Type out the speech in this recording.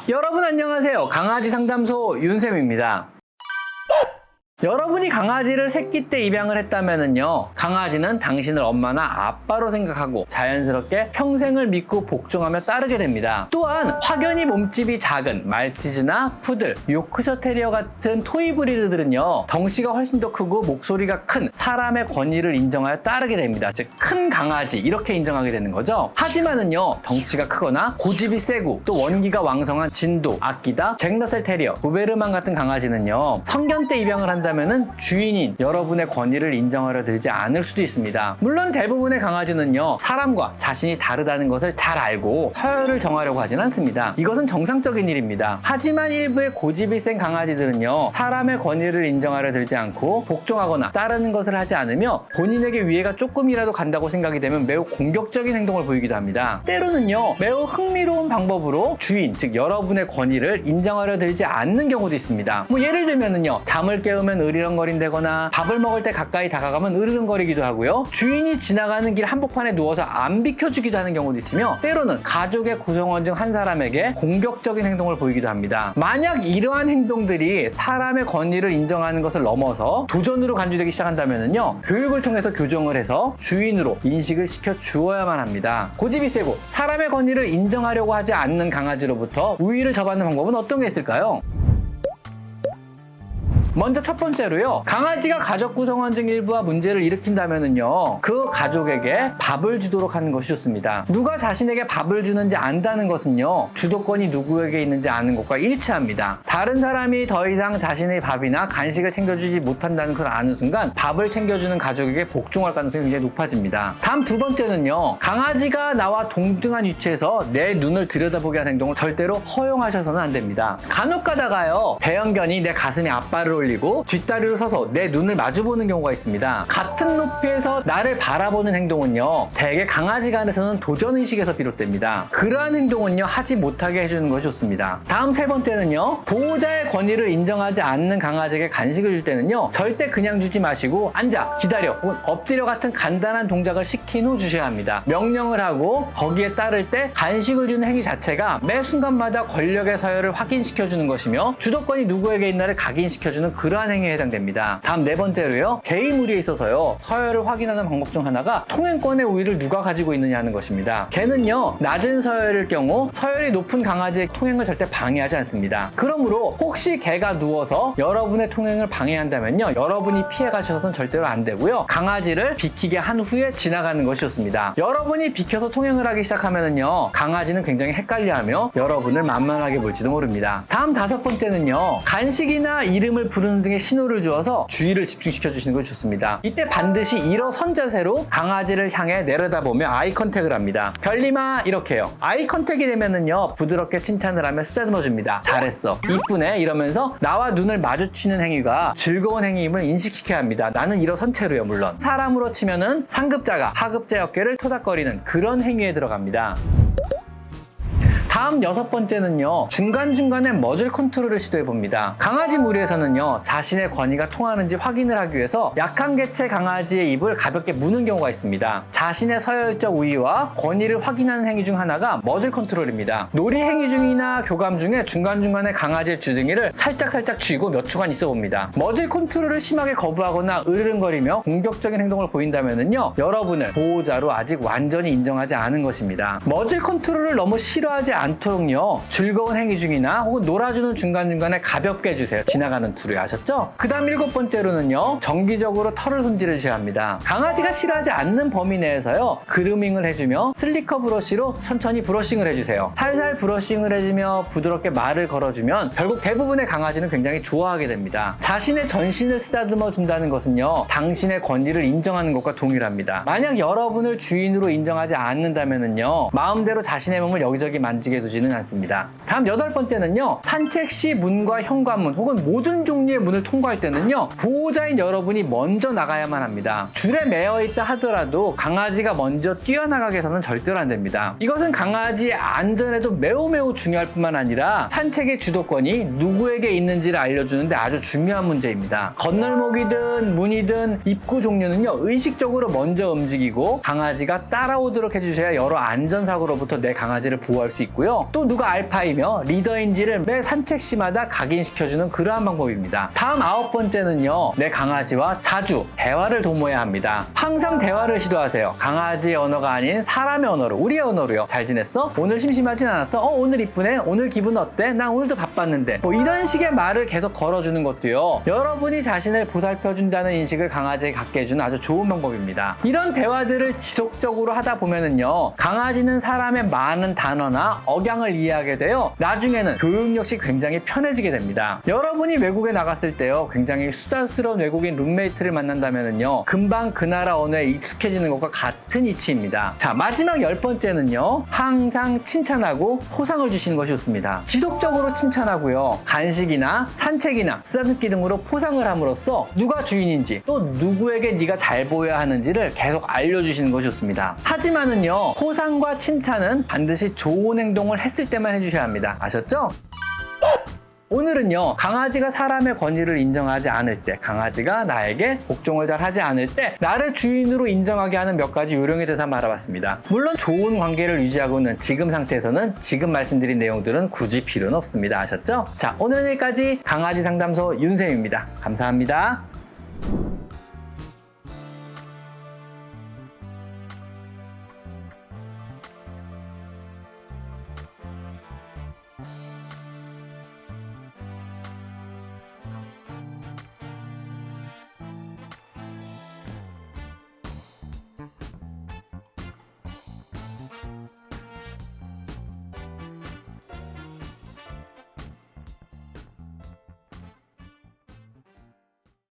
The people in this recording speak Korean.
여러분 안녕하세요. 강아지 상담소 윤쌤입니다. 여러분이 강아지를 새끼 때 입양을 했다면요, 강아지는 당신을 엄마나 아빠로 생각하고 자연스럽게 평생을 믿고 복종하며 따르게 됩니다. 또한 확연히 몸집이 작은 말티즈나 푸들, 요크셔 테리어 같은 토이 브리드들은요, 덩치가 훨씬 더 크고 목소리가 큰 사람의 권위를 인정하여 따르게 됩니다. 즉 큰 강아지 이렇게 인정하게 되는 거죠. 하지만은요, 덩치가 크거나 고집이 세고 또 원기가 왕성한 진도, 아끼다, 잭러셀 테리어, 도베르만 같은 강아지는요, 성견 때 입양을 한다면은 주인인 여러분의 권위를 인정하려 들지 않을 수도 있습니다. 물론 대부분의 강아지는요, 사람과 자신이 다르다는 것을 잘 알고 서열을 정하려고 하진 않습니다. 이것은 정상적인 일입니다. 하지만 일부의 고집이 센 강아지들은요, 사람의 권위를 인정하려 들지 않고 복종하거나 따르는 것을 하지 않으며 본인에게 위해가 조금이라도 간다고 생각이 되면 매우 공격적인 행동을 보이기도 합니다. 때로는요, 매우 흥미로운 방법으로 주인, 즉 여러분의 권위를 인정하려 들지 않는 경우도 있습니다. 예를 들면은요, 잠을 깨우면 으리렁거린다거나 밥을 먹을 때 가까이 다가가면 으르렁거리기도 하고요, 주인이 지나가는 길 한복판에 누워서 안 비켜주기도 하는 경우도 있으며, 때로는 가족의 구성원 중 한 사람에게 공격적인 행동을 보이기도 합니다. 만약 이러한 행동들이 사람의 권위를 인정하는 것을 넘어서 도전으로 간주되기 시작한다면요, 교육을 통해서 교정을 해서 주인으로 인식을 시켜 주어야만 합니다. 고집이 세고 사람의 권위를 인정하려고 하지 않는 강아지로부터 우위를 접하는 방법은 어떤 게 있을까요? 먼저 첫 번째로요, 강아지가 가족 구성원 중 일부와 문제를 일으킨다면은요, 그 가족에게 밥을 주도록 하는 것이 좋습니다. 누가 자신에게 밥을 주는지 안다는 것은요, 주도권이 누구에게 있는지 아는 것과 일치합니다. 다른 사람이 더 이상 자신의 밥이나 간식을 챙겨주지 못한다는 것을 아는 순간 밥을 챙겨주는 가족에게 복종할 가능성이 굉장히 높아집니다. 다음 두 번째는요, 강아지가 나와 동등한 위치에서 내 눈을 들여다보게 하는 행동을 절대로 허용하셔서는 안 됩니다. 간혹 가다가요, 배연견이 내 가슴에 앞발을 올리고 뒷다리로 서서 내 눈을 마주보는 경우가 있습니다. 같은 높이에서 나를 바라보는 행동은요, 대개 강아지 간에서는 도전의식에서 비롯됩니다. 그러한 행동은요, 하지 못하게 해주는 것이 좋습니다. 다음 세 번째는요, 보호자의 권위를 인정하지 않는 강아지에게 간식을 줄 때는요, 절대 그냥 주지 마시고 앉아, 기다려, 혹은 엎드려 같은 간단한 동작을 시킨 후 주셔야 합니다. 명령을 하고 거기에 따를 때 간식을 주는 행위 자체가 매 순간마다 권력의 서열을 확인시켜주는 것이며, 주도권이 누구에게 있나를 각인시켜주는 그러한 행위에 해당됩니다. 다음 네 번째로요, 개인 우리에 있어서요, 서열을 확인하는 방법 중 하나가 통행권의 우위를 누가 가지고 있느냐 하는 것입니다. 개는요, 낮은 서열일 경우 서열이 높은 강아지의 통행을 절대 방해하지 않습니다. 그러므로 혹시 개가 누워서 여러분의 통행을 방해한다면요, 여러분이 피해 가셔서는 절대로 안 되고요, 강아지를 비키게 한 후에 지나가는 것이 좋습니다. 여러분이 비켜서 통행을 하기 시작하면은요, 강아지는 굉장히 헷갈려하며 여러분을 만만하게 볼지도 모릅니다. 다음 다섯 번째는요, 간식이나 이름을 부르는 등의 신호를 주어서 주의를 집중시켜 주시는 것이 좋습니다. 이때 반드시 일어선 자세로 강아지를 향해 내려다보며 아이 컨택을 합니다. 별님아, 이렇게요. 아이 컨택이 되면은요, 부드럽게 칭찬을 하며 쓰다듬어 줍니다. 잘했어, 이쁘네, 이러면서 나와 눈을 마주치는 행위가 즐거운 행위임을 인식시켜야 합니다. 나는 일어선 채로요. 물론 사람으로 치면은 상급자가 하급자의 어깨를 토닥거리는 그런 행위에 들어갑니다. 다음 여섯 번째는요, 중간중간에 머즐 컨트롤을 시도해봅니다. 강아지 무리에서는요, 자신의 권위가 통하는지 확인을 하기 위해서 약한 개체 강아지의 입을 가볍게 무는 경우가 있습니다. 자신의 서열적 우위와 권위를 확인하는 행위 중 하나가 머즐 컨트롤입니다. 놀이 행위 중이나 교감 중에 중간중간에 강아지의 주둥이를 살짝 쥐고 몇 초간 있어 봅니다. 머즐 컨트롤을 심하게 거부하거나 으르렁거리며 공격적인 행동을 보인다면은요, 여러분을 보호자로 아직 완전히 인정하지 않은 것입니다. 머즐 컨트롤을 너무 싫어하지 않도록요, 즐거운 행위 중이나 혹은 놀아주는 중간중간에 가볍게 해주세요. 지나가는 투를 아셨죠? 그 다음 일곱 번째로는요, 정기적으로 털을 손질해 주셔야 합니다. 강아지가 싫어하지 않는 범위 내에서요, 그루밍을 해주며 슬리커 브러쉬로 천천히 브러싱을 해주세요. 살살 브러싱을 해주며 부드럽게 말을 걸어주면 결국 대부분의 강아지는 굉장히 좋아하게 됩니다. 자신의 전신을 쓰다듬어 준다는 것은요, 당신의 권위를 인정하는 것과 동일합니다. 만약 여러분을 주인으로 인정하지 않는다면은요, 마음대로 자신의 몸을 여기저기 만지게 두지는 않습니다. 다음 여덟 번째는요, 산책 시 문과 현관문 혹은 모든 종류의 문을 통과할 때는요, 보호자인 여러분이 먼저 나가야만 합니다. 줄에 매여 있다 하더라도 강아지가 먼저 뛰어나가게 해서는 절대로 안 됩니다. 이것은 강아지의 안전에도 매우 중요할 뿐만 아니라 산책의 주도권이 누구에게 있는지를 알려주는데 아주 중요한 문제입니다. 건널목이든 문이든 입구 종류는요, 의식적으로 먼저 움직이고 강아지가 따라오도록 해주셔야 여러 안전사고로부터 내 강아지를 보호할 수 있고요, 방법이고요. 또 누가 알파이며 리더인지를 매 산책 시마다 각인시켜주는 그러한 방법입니다. 다음 9번째는요. 내 강아지와 자주 대화를 도모해야 합니다. 항상 대화를 시도하세요. 강아지의 언어가 아닌 사람의 언어로, 우리의 언어로요. 잘 지냈어? 오늘 심심하진 않았어? 오늘 이쁘네? 오늘 기분 어때? 난 오늘도 바빴는데. 뭐 이런 식의 말을 계속 걸어주는 것도요. 여러분이 자신을 보살펴준다는 인식을 강아지에게 갖게 해주는 아주 좋은 방법입니다. 이런 대화들을 지속적으로 하다 보면은요. 강아지는 사람의 많은 단어나 억양을 이해하게 되어 나중에는 교육 역시 굉장히 편해지게 됩니다. 여러분이 외국에 나갔을 때요. 굉장히 수다스러운 외국인 룸메이트를 만난다면은요. 금방 그 나라 언어에 익숙해지는 것과 같은 이치입니다. 자, 마지막 10번째는요. 항상 칭찬하고 포상을 주시는 것이 좋습니다. 지속적으로 칭찬하고요. 간식이나 산책이나 쓰다듬기 등으로 포상을 함으로써 누가 주인인지 또 누구에게 네가 잘 보여야 하는지를 계속 알려주시는 것이 좋습니다. 하지만은요. 포상과 칭찬은 반드시 좋은 행동을 했을 때만 해주셔야 합니다. 아셨죠? 오늘은요. 강아지가 사람의 권위를 인정하지 않을 때, 강아지가 나에게 복종을 잘 하지 않을 때 나를 주인으로 인정하게 하는 몇 가지 요령에 대해서 한번 알아봤습니다. 물론 좋은 관계를 유지하고 있는 지금 상태에서는 지금 말씀드린 내용들은 굳이 필요는 없습니다. 아셨죠? 자, 오늘은 여기까지 강아지 상담소 윤쌤입니다. 감사합니다.